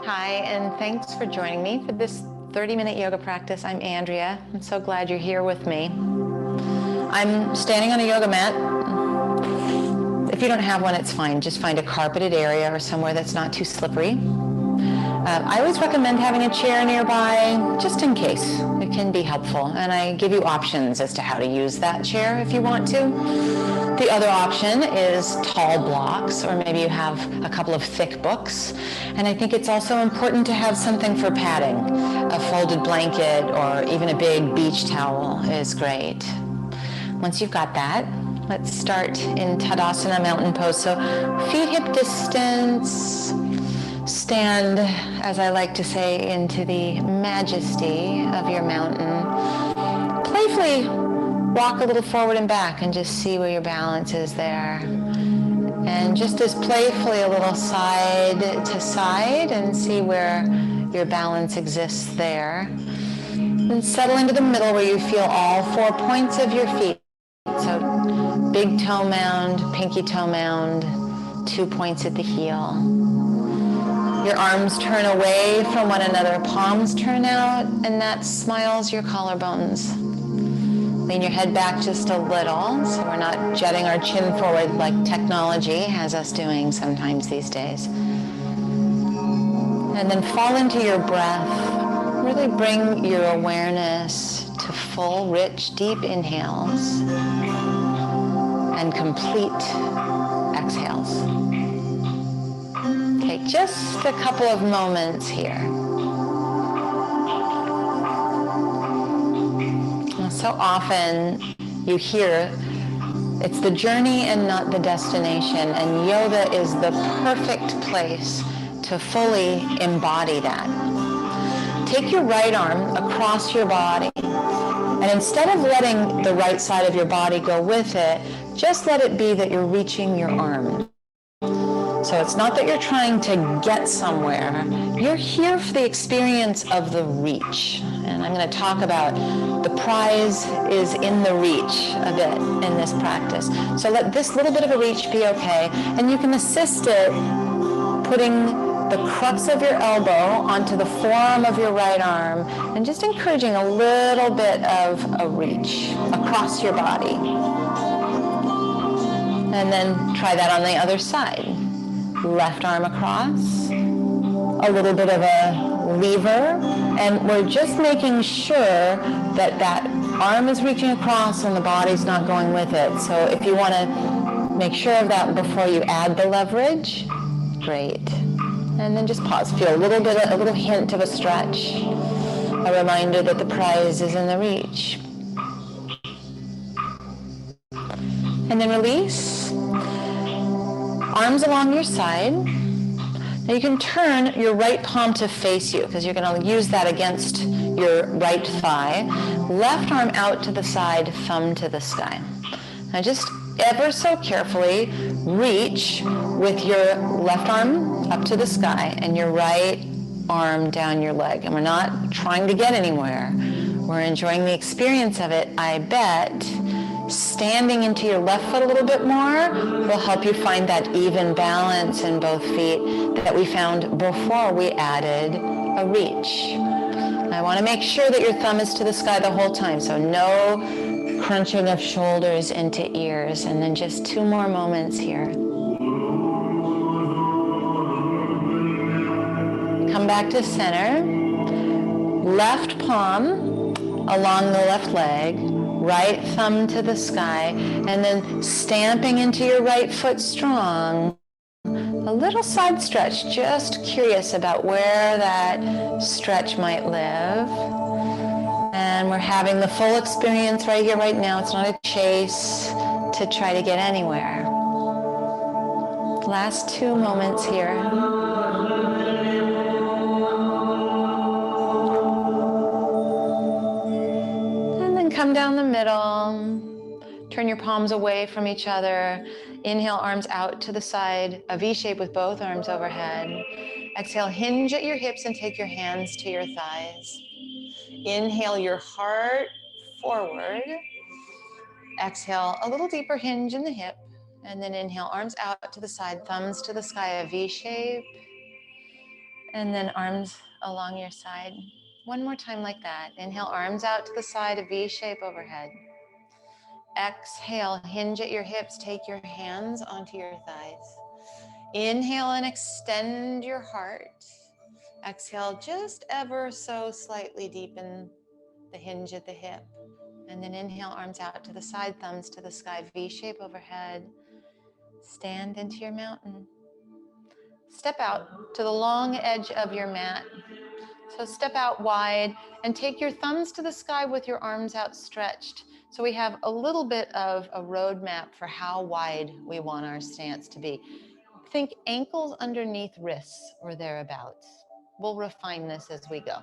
Hi, and thanks for joining me for this 30-minute yoga practice. I'm Andrea. I'm so glad you're here with me. I'm standing on a yoga mat. If you don't have one, it's fine. Just find a carpeted area or somewhere that's not too slippery. I always recommend having a chair nearby, just in case. It can be helpful, and I give you options as to how to use that chair if you want to. The other option is tall blocks, or maybe you have a couple of thick books. And I think it's also important to have something for padding. A folded blanket or even a big beach towel is great. Once you've got that, let's start in Tadasana mountain pose. So feet hip distance. Stand, as I like to say, into the majesty of your mountain. Playfully walk a little forward and back and just see where your balance is there. And just as playfully a little side to side and see where your balance exists there. And settle into the middle where you feel all 4 points of your feet. So big toe mound, pinky toe mound, 2 points at the heel. Your arms turn away from one another, palms turn out, and that smiles your collarbones. Lean your head back just a little, so we're not jetting our chin forward like technology has us doing sometimes these days. And then fall into your breath. Really bring your awareness to full, rich, deep inhales and complete exhales. Okay, just a couple of moments here. So often you hear it's the journey and not the destination, and yoga is the perfect place to fully embody that. Take your right arm across your body, and instead of letting the right side of your body go with it, just let it be that you're reaching your arm. So it's not that you're trying to get somewhere. You're here for the experience of the reach. And I'm going to talk about the prize is in the reach a bit in this practice. So let this little bit of a reach be okay. And you can assist it putting the crux of your elbow onto the forearm of your right arm and just encouraging a little bit of a reach across your body. And then try that on the other side. Left arm across, a little bit of a lever, and we're just making sure that that arm is reaching across and the body's not going with it. So if you want to make sure of that before you add the leverage, great. And then just pause. Feel a little hint of a stretch, a reminder that the prize is in the reach. And then release. Arms along your side. Now you can turn your right palm to face you because you're going to use that against your right thigh. Left arm out to the side, thumb to the sky. Now just ever so carefully reach with your left arm up to the sky and your right arm down your leg. And we're not trying to get anywhere. We're enjoying the experience of it, I bet. Standing into your left foot a little bit more will help you find that even balance in both feet that we found before we added a reach. I want to make sure that your thumb is to the sky the whole time, so no crunching of shoulders into ears. And then just 2 more moments here. Come back to center. Left palm along the left leg. Right thumb to the sky, and then stamping into your right foot strong. A little side stretch, just curious about where that stretch might live. And we're having the full experience right here, right now. It's not a chase to try to get anywhere. Last 2 moments here. Come down the middle, turn your palms away from each other. Inhale, arms out to the side, a V shape with both arms overhead. Exhale, hinge at your hips and take your hands to your thighs. Inhale your heart forward. Exhale, a little deeper hinge in the hip. And then inhale, arms out to the side, thumbs to the sky, a V shape. And then arms along your side. One more time like that. Inhale, arms out to the side, a V shape overhead. Exhale, hinge at your hips, take your hands onto your thighs. Inhale and extend your heart. Exhale, just ever so slightly deepen the hinge at the hip. And then inhale, arms out to the side, thumbs to the sky, V shape overhead. Stand into your mountain. Step out to the long edge of your mat. So step out wide and take your thumbs to the sky with your arms outstretched. So we have a little bit of a roadmap for how wide we want our stance to be. Think ankles underneath wrists or thereabouts. We'll refine this as we go.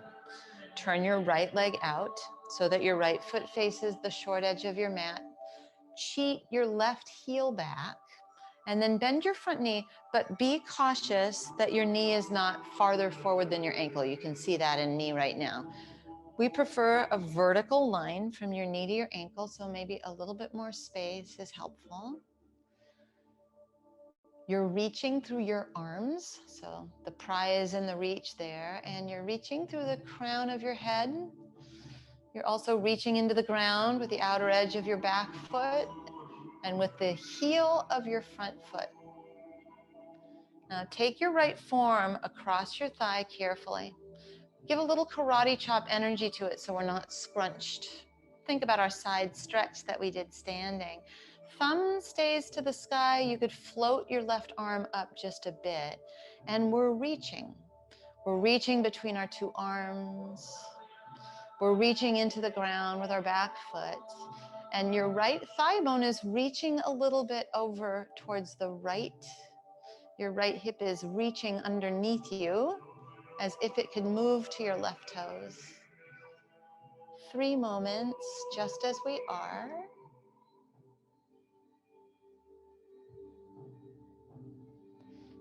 Turn your right leg out so that your right foot faces the short edge of your mat. Cheat your left heel back. And then bend your front knee, but be cautious that your knee is not farther forward than your ankle. You can see that in me right now. We prefer a vertical line from your knee to your ankle, so maybe a little bit more space is helpful. You're reaching through your arms, so the prize in the reach there, and you're reaching through the crown of your head. You're also reaching into the ground with the outer edge of your back foot and with the heel of your front foot. Now take your right forearm across your thigh carefully. Give a little karate chop energy to it so we're not scrunched. Think about our side stretch that we did standing. Thumb stays to the sky. You could float your left arm up just a bit. And we're reaching. We're reaching between our two arms. We're reaching into the ground with our back foot. And your right thigh bone is reaching a little bit over towards the right. Your right hip is reaching underneath you as if it could move to your left toes. 3 moments, just as we are.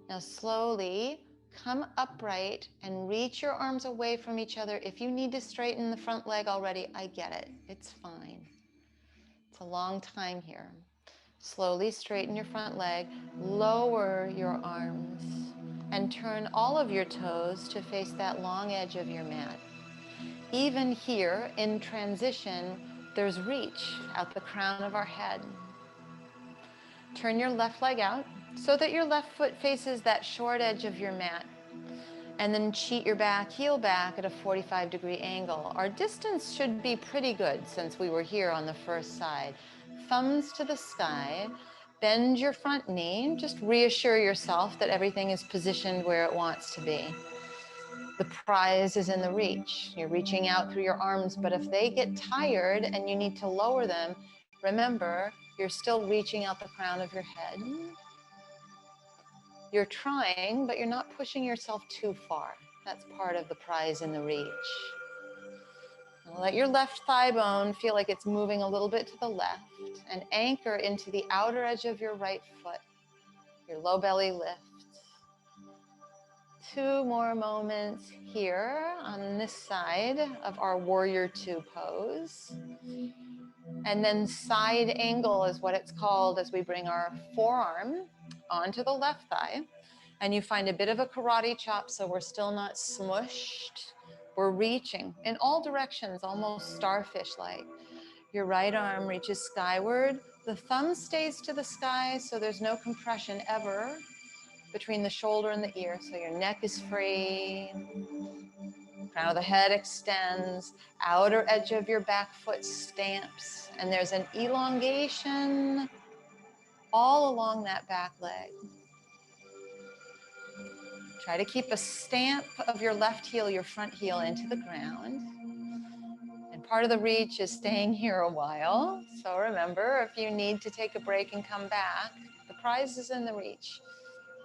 Now slowly come upright and reach your arms away from each other. If you need to straighten the front leg already, I get it. It's fine. It's a long time here. Slowly straighten your front leg, lower your arms, and turn all of your toes to face that long edge of your mat. Even here, in transition, there's reach out the crown of our head. Turn your left leg out so that your left foot faces that short edge of your mat. And then cheat your back heel back at a 45-degree angle. Our distance should be pretty good since we were here on the first side. Thumbs to the sky. Bend your front knee. Just reassure yourself that everything is positioned where it wants to be. The prize is in the reach. You're reaching out through your arms, but if they get tired and you need to lower them, remember, you're still reaching out the crown of your head. You're trying, but you're not pushing yourself too far. That's part of the prize in the reach. Now let your left thigh bone feel like it's moving a little bit to the left and anchor into the outer edge of your right foot. Your low belly lifts. 2 more moments here on this side of our warrior 2 pose. And then side angle is what it's called as we bring our forearm onto the left thigh. And you find a bit of a karate chop so we're still not smushed. We're reaching in all directions, almost starfish-like. Your right arm reaches skyward. The thumb stays to the sky so there's no compression ever between the shoulder and the ear, so your neck is free. Crown of the head extends, outer edge of your back foot stamps, and there's an elongation all along that back leg. Try to keep a stamp of your left heel, your front heel into the ground. And part of the reach is staying here a while. So remember, if you need to take a break and come back, the prize is in the reach.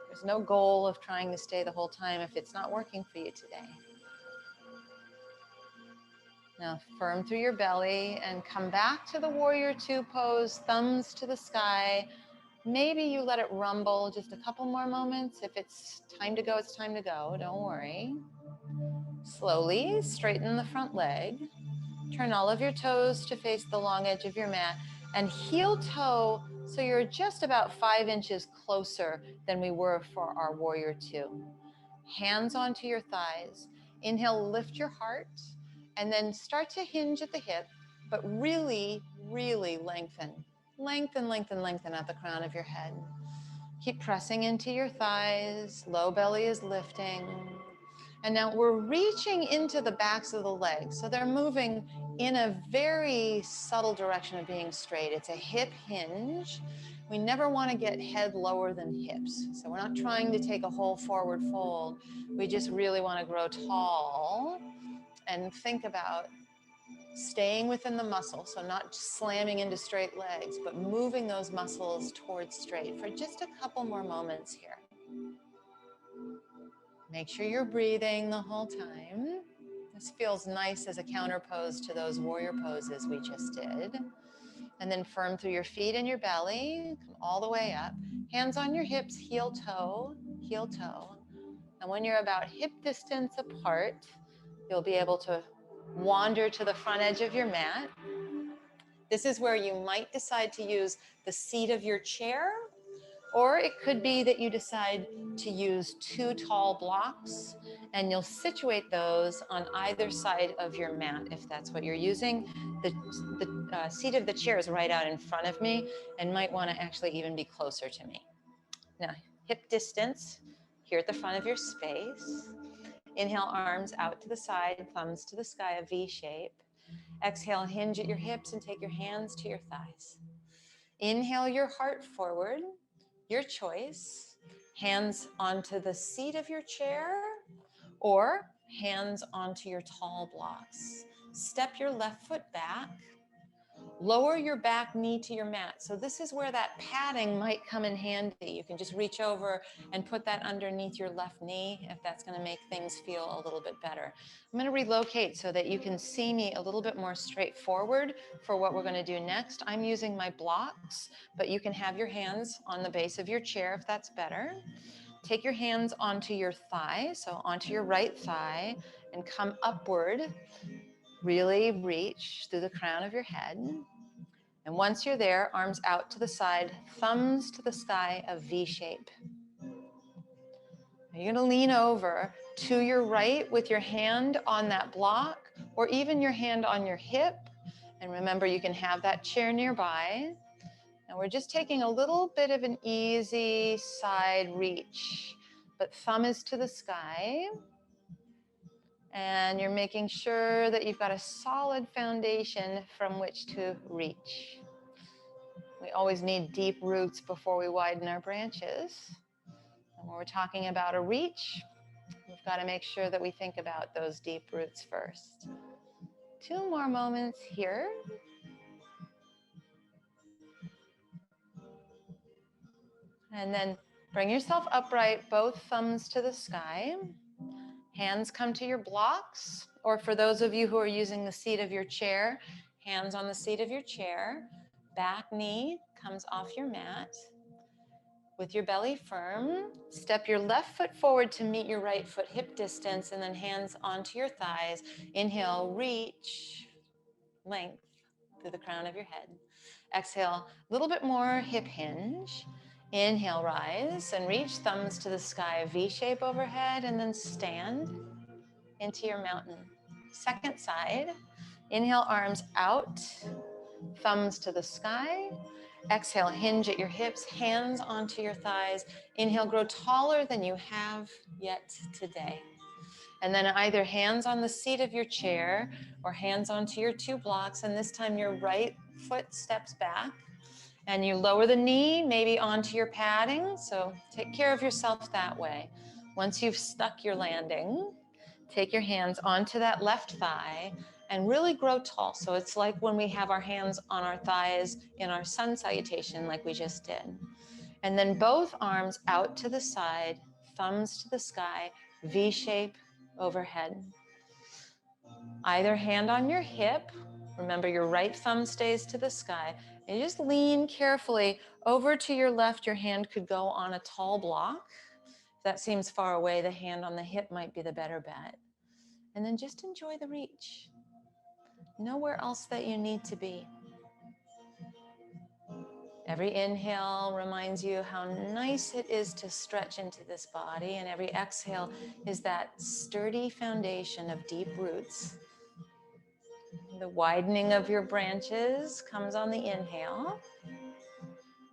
There's no goal of trying to stay the whole time if it's not working for you today. Now firm through your belly and come back to the warrior 2 pose, thumbs to the sky. Maybe you let it rumble just a couple more moments. If it's time to go, it's time to go. Don't worry. Slowly straighten the front leg. Turn all of your toes to face the long edge of your mat and heel toe so you're just about 5 inches closer than we were for our warrior 2. hands onto your thighs. Inhale, lift your heart, and then start to hinge at the hip, but really, really lengthen. Lengthen, lengthen, lengthen at the crown of your head. Keep pressing into your thighs. Low belly is lifting. And now we're reaching into the backs of the legs. So they're moving in a very subtle direction of being straight. It's a hip hinge. We never want to get head lower than hips. So we're not trying to take a whole forward fold. We just really want to grow tall and think about staying within the muscle. So not slamming into straight legs, but moving those muscles towards straight for just a couple more moments here. Make sure you're breathing the whole time. This feels nice as a counterpose to those warrior poses we just did. And then firm through your feet and your belly, come all the way up. Hands on your hips, heel toe, heel toe. And when you're about hip distance apart, you'll be able to wander to the front edge of your mat. This is where you might decide to use the seat of your chair, or it could be that you decide to use 2 tall blocks and you'll situate those on either side of your mat if that's what you're using. The seat of the chair is right out in front of me and might want to actually even be closer to me. Now, hip distance here at the front of your space. Inhale, arms out to the side, thumbs to the sky, a V shape. Exhale, hinge at your hips and take your hands to your thighs. Inhale your heart forward. Your choice, hands onto the seat of your chair or hands onto your tall blocks. Step your left foot back. Lower your back knee to your mat. So this is where that padding might come in handy. You can just reach over and put that underneath your left knee if that's going to make things feel a little bit better. I'm going to relocate so that you can see me a little bit more straightforward for what we're going to do next. I'm using my blocks, but you can have your hands on the base of your chair if that's better. Take your hands onto your thigh, so onto your right thigh, and come upward. Really reach through the crown of your head. And once you're there, arms out to the side, thumbs to the sky, a V shape. You're going to lean over to your right with your hand on that block or even your hand on your hip. And remember, you can have that chair nearby. And we're just taking a little bit of an easy side reach, but thumb is to the sky. And you're making sure that you've got a solid foundation from which to reach. We always need deep roots before we widen our branches. And when we're talking about a reach, we've got to make sure that we think about those deep roots first. 2 more moments here. And then bring yourself upright, both thumbs to the sky. Hands come to your blocks, or for those of you who are using the seat of your chair, hands on the seat of your chair. Back knee comes off your mat. With your belly firm, step your left foot forward to meet your right foot hip distance, and then hands onto your thighs. Inhale, reach, length through the crown of your head. Exhale, a little bit more hip hinge. Inhale, rise and reach, thumbs to the sky, V shape overhead, and then stand into your mountain. Second side, inhale, arms out, thumbs to the sky. Exhale, hinge at your hips, hands onto your thighs. Inhale, grow taller than you have yet today. And then either hands on the seat of your chair or hands onto your 2 blocks. And this time your right foot steps back and you lower the knee, maybe onto your padding. So take care of yourself that way. Once you've stuck your landing, take your hands onto that left thigh and really grow tall. So it's like when we have our hands on our thighs in our sun salutation like we just did. And then both arms out to the side, thumbs to the sky, V shape overhead. Either hand on your hip. Remember, your right thumb stays to the sky. And you just lean carefully over to your left. Your hand could go on a tall block. If that seems far away, the hand on the hip might be the better bet. And then just enjoy the reach. Nowhere else that you need to be. Every inhale reminds you how nice it is to stretch into this body, and every exhale is that sturdy foundation of deep roots. The widening of your branches comes on the inhale,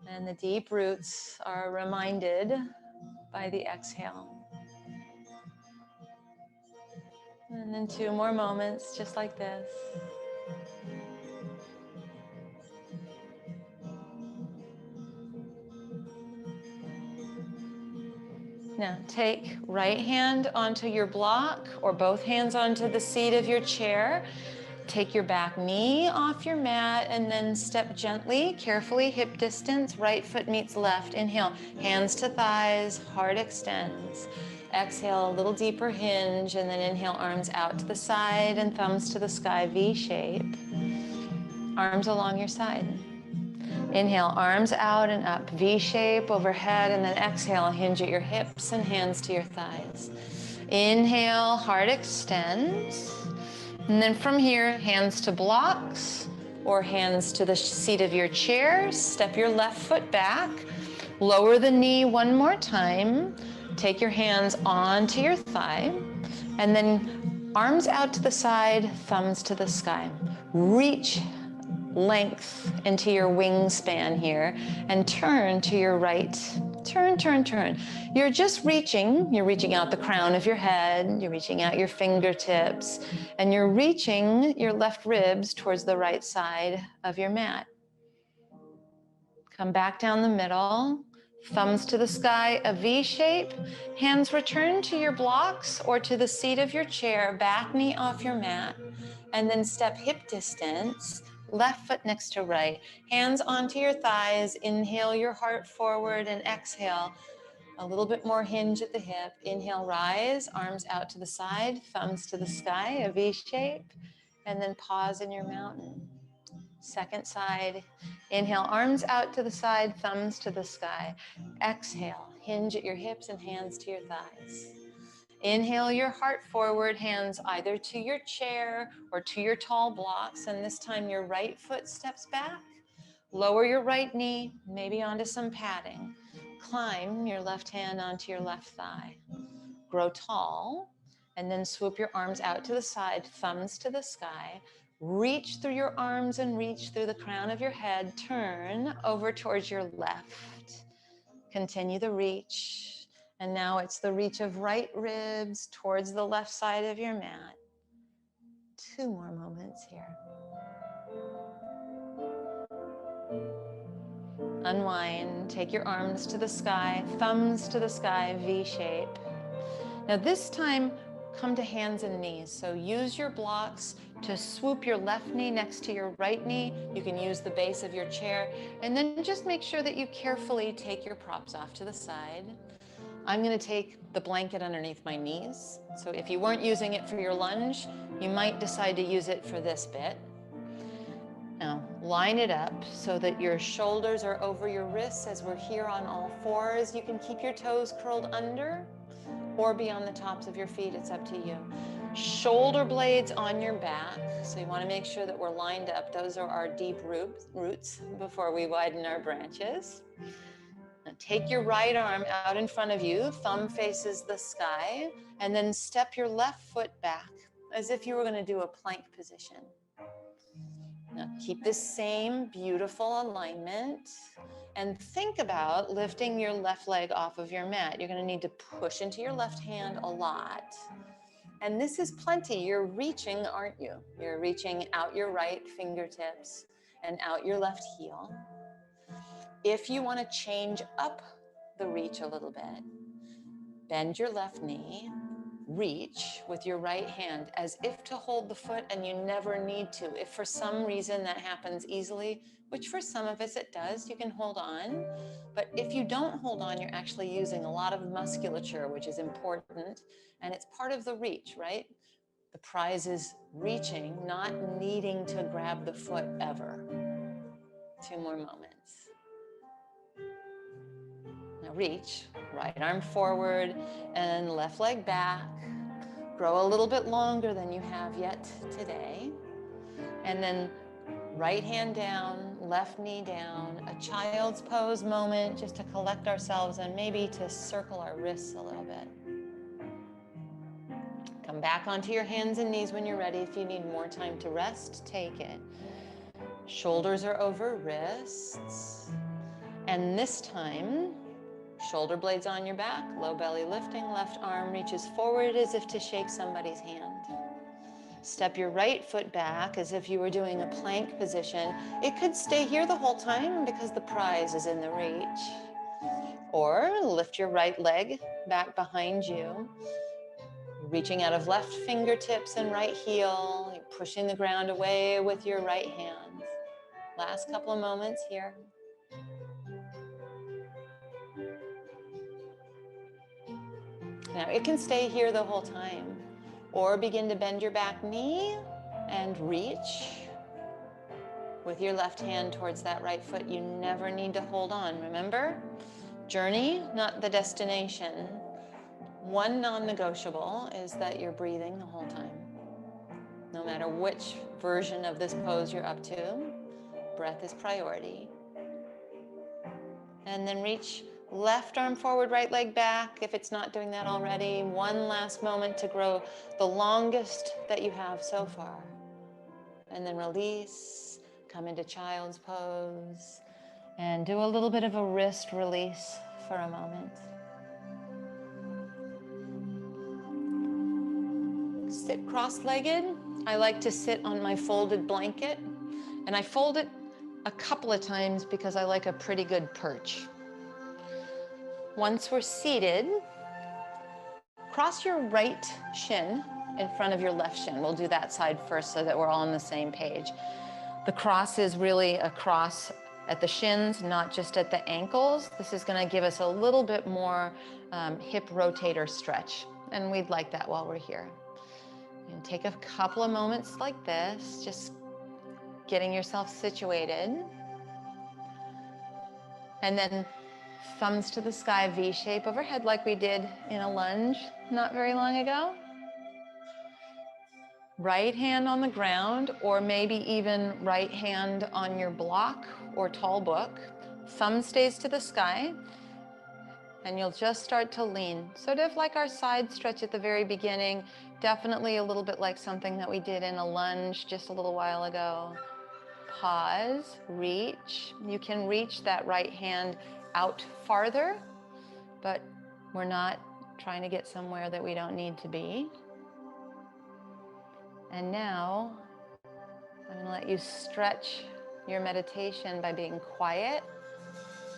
and the deep roots are reminded by the exhale. And then 2 more moments just like this. Now take right hand onto your block or both hands onto the seat of your chair. Take your back knee off your mat and then step gently, carefully, hip distance, right foot meets left. Inhale, hands to thighs, heart extends. Exhale, a little deeper hinge, and then inhale, arms out to the side and thumbs to the sky, V shape. Arms along your side. Inhale, arms out and up, V shape overhead, and then exhale, hinge at your hips and hands to your thighs. Inhale, heart extends. And then from here, hands to blocks or hands to the seat of your chair. Step your left foot back. Lower the knee one more time. Take your hands onto your thigh. And then arms out to the side, thumbs to the sky. Reach length into your wingspan here and turn to your right. Turn, turn, turn. You're just reaching. You're reaching out the crown of your head. You're reaching out your fingertips. And you're reaching your left ribs towards the right side of your mat. Come back down the middle. Thumbs to the sky, a V shape. Hands return to your blocks or to the seat of your chair. Back knee off your mat. And then step hip distance. Left foot next to right. Hands onto your thighs. Inhale your heart forward and exhale. A little bit more hinge at the hip. Inhale, rise, arms out to the side, thumbs to the sky, a V shape. And then pause in your mountain. Second side. Inhale, arms out to the side, thumbs to the sky. Exhale, hinge at your hips and hands to your thighs. Inhale your heart forward, hands either to your chair or to your tall blocks, and this time your right foot steps back. Lower your right knee, maybe onto some padding. Climb your left hand onto your left thigh. Grow tall, and then swoop your arms out to the side, thumbs to the sky. Reach through your arms and reach through the crown of your head. Turn over towards your left. Continue the reach. And now it's the reach of right ribs towards the left side of your mat. 2 more moments here. Unwind, take your arms to the sky, thumbs to the sky, V shape. Now this time, come to hands and knees. So use your blocks to swoop your left knee next to your right knee. You can use the base of your chair. And then just make sure that you carefully take your props off to the side. I'm going to take the blanket underneath my knees. So if you weren't using it for your lunge, you might decide to use it for this bit. Now, line it up so that your shoulders are over your wrists as we're here on all fours. You can keep your toes curled under or be on the tops of your feet. It's up to you. Shoulder blades on your back. So you want to make sure that we're lined up. Those are our deep roots before we widen our branches. Now take your right arm out in front of you, thumb faces the sky, and then step your left foot back as if you were going to do a plank position. Now keep this same beautiful alignment and think about lifting your left leg off of your mat. You're going to need to push into your left hand a lot. And this is plenty. You're reaching, aren't you? You're reaching out your right fingertips and out your left heel. If you want to change up the reach a little bit, bend your left knee, reach with your right hand as if to hold the foot, and you never need to. If for some reason that happens easily, which for some of us it does, you can hold on. But if you don't hold on, you're actually using a lot of musculature, which is important, and it's part of the reach, right? The prize is reaching, not needing to grab the foot ever. 2 more moments. Now reach, right arm forward and left leg back. Grow a little bit longer than you have yet today. And then right hand down, left knee down, a child's pose moment just to collect ourselves and maybe to circle our wrists a little bit. Come back onto your hands and knees when you're ready. If you need more time to rest, take it. Shoulders are over wrists. And this time, shoulder blades on your back, low belly lifting, left arm reaches forward as if to shake somebody's hand. Step your right foot back as if you were doing a plank position. It could stay here the whole time because the prize is in the reach. Or lift your right leg back behind you, reaching out of left fingertips and right heel, pushing the ground away with your right hand. Last couple of moments here. Now it can stay here the whole time, or begin to bend your back knee and reach with your left hand towards that right foot. You never need to hold on, remember? Journey, not the destination. One non-negotiable is that you're breathing the whole time. No matter which version of this pose you're up to, breath is priority. And then reach left arm forward, right leg back if it's not doing that already. One last moment to grow the longest that you have so far. And then release, come into child's pose, and do a little bit of a wrist release for a moment. Sit cross-legged. I like to sit on my folded blanket, and I fold it a couple of times because I like a pretty good perch. Once we're seated, cross your right shin in front of your left shin. We'll do that side first so that we're all on the same page. The cross is really a cross at the shins, not just at the ankles. This is going to give us a little bit more hip rotator stretch, and we'd like that while we're here. And take a couple of moments like this, just getting yourself situated. And then thumbs to the sky, V shape overhead like we did in a lunge not very long ago. Right hand on the ground, or maybe even right hand on your block or tall book. Thumb stays to the sky, and you'll just start to lean. Sort of like our side stretch at the very beginning, definitely a little bit like something that we did in a lunge just a little while ago. Pause, reach. You can reach that right hand out farther, but we're not trying to get somewhere that we don't need to be. And now I'm going to let you stretch your meditation by being quiet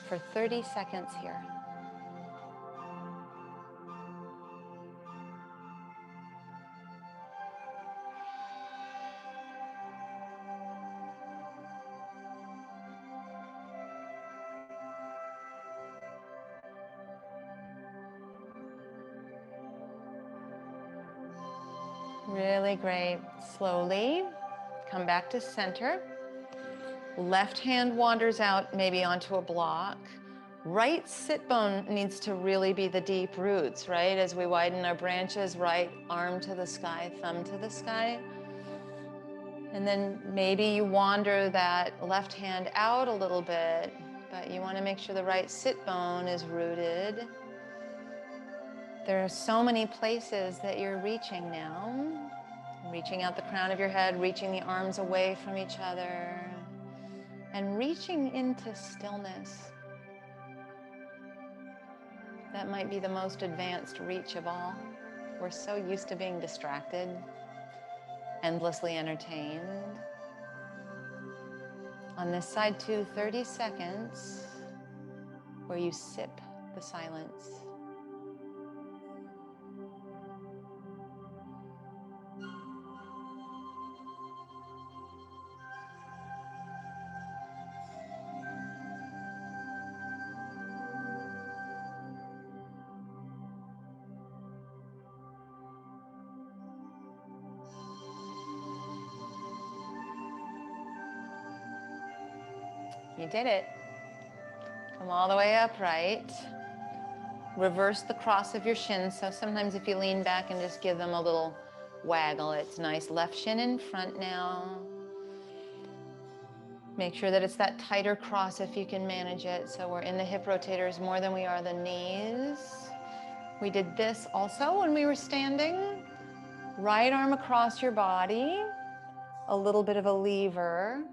for 30 seconds here. Really great. Slowly come back to center. Left hand wanders out maybe onto a block. Right sit bone needs to really be the deep roots, right? As we widen our branches, right arm to the sky, thumb to the sky. And then maybe you wander that left hand out a little bit, but you want to make sure the right sit bone is rooted. There are so many places that you're reaching now. Reaching out the crown of your head, reaching the arms away from each other, and reaching into stillness. That might be the most advanced reach of all. We're so used to being distracted, endlessly entertained. On this side too, 30 seconds where you sip the silence. You did it. Come all the way upright. Reverse the cross of your shins. So sometimes if you lean back and just give them a little waggle, it's nice. Left shin in front now. Make sure that it's that tighter cross if you can manage it. So we're in the hip rotators more than we are the knees. We did this also when we were standing. Right arm across your body, a little bit of a lever,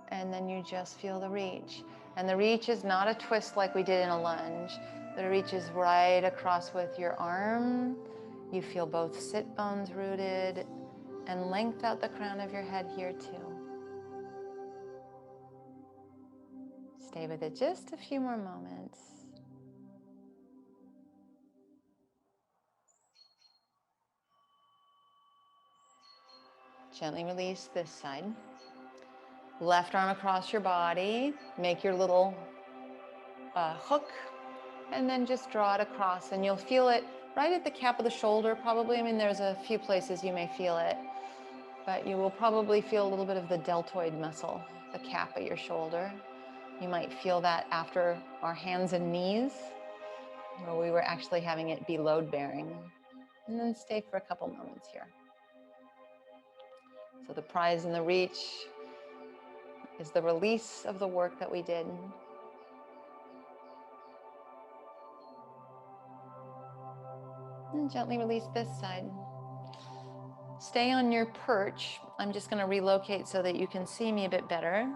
and then you just feel the reach. And the reach is not a twist like we did in a lunge. The reach is right across with your arm. You feel both sit bones rooted and length out the crown of your head here too. Stay with it just a few more moments. Gently release this side. Left arm across your body. Make your little hook, and then just draw it across, and you'll feel it right at the cap of the shoulder probably. I mean, there's a few places you may feel it, but you will probably feel a little bit of the deltoid muscle, the cap of your shoulder. You might feel that after our hands and knees, where we were actually having it be load bearing. And then stay for a couple moments here. So the prize in the reach is the release of the work that we did. And gently release this side. Stay on your perch. I'm just going to relocate so that you can see me a bit better.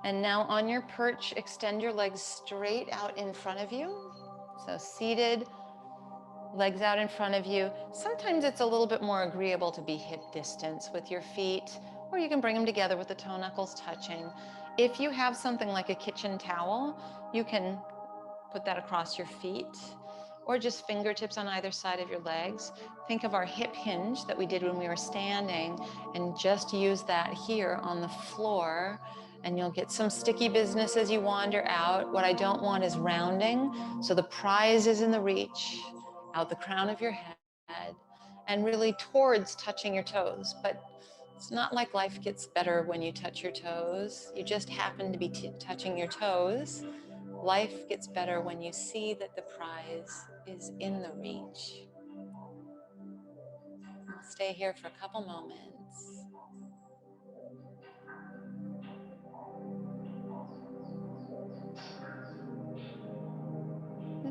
And now on your perch, extend your legs straight out in front of you. So seated, legs out in front of you. Sometimes it's a little bit more agreeable to be hip distance with your feet, or you can bring them together with the toe knuckles touching. If you have something like a kitchen towel, you can put that across your feet, or just fingertips on either side of your legs. Think of our hip hinge that we did when we were standing, and just use that here on the floor, and you'll get some sticky business as you wander out. What I don't want is rounding, so the prize is in the reach, out the crown of your head, and really towards touching your toes. But it's not like life gets better when you touch your toes. You just happen to be touching your toes. Life gets better when you see that the prize is in the reach. We'll stay here for a couple moments.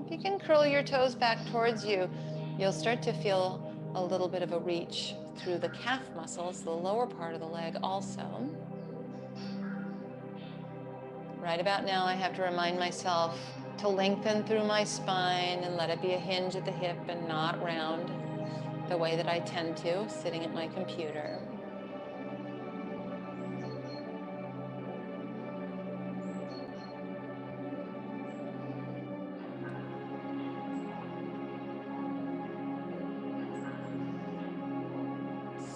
If you can curl your toes back towards you, you'll start to feel a little bit of a reach through the calf muscles, the lower part of the leg also. Right about now, I have to remind myself to lengthen through my spine and let it be a hinge at the hip and not round the way that I tend to, sitting at my computer.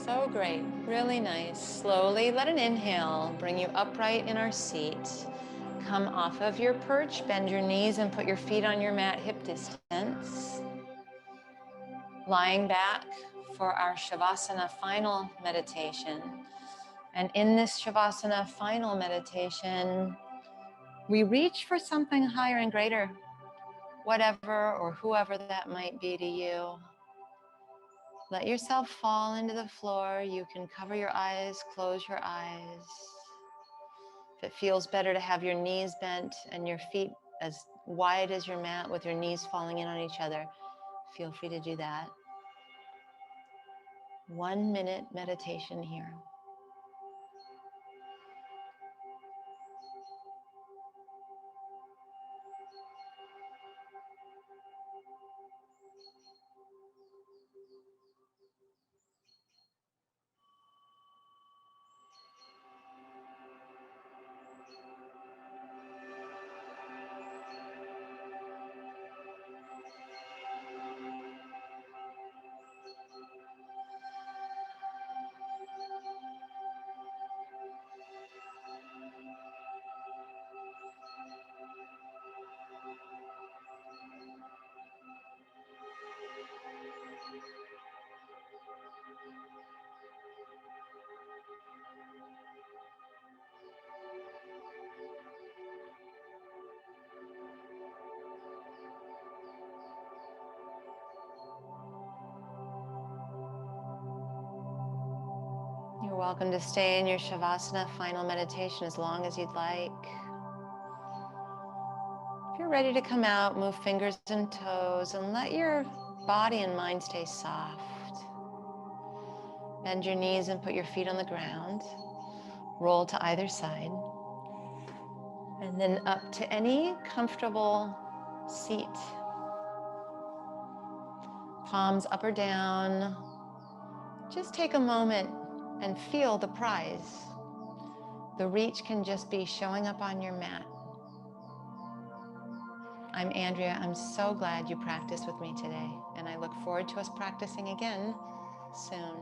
So great, really nice. Slowly let an inhale bring you upright in our seat. Come off of your perch, bend your knees and put your feet on your mat hip distance. Lying back for our Shavasana final meditation. And in this Shavasana final meditation, we reach for something higher and greater, whatever or whoever that might be to you. Let yourself fall into the floor. You can cover your eyes, close your eyes. If it feels better to have your knees bent and your feet as wide as your mat with your knees falling in on each other, feel free to do that. 1 minute meditation here. welcome to stay in your Shavasana final meditation as long as you'd like. If you're ready to come out, move fingers and toes and let your body and mind stay soft. Bend your knees and put your feet on the ground. Roll to either side. And then up to any comfortable seat. Palms up or down. Just take a moment and feel the prize. The reach can just be showing up on your mat. I'm Andrea. I'm so glad you practiced with me today, and I look forward to us practicing again soon.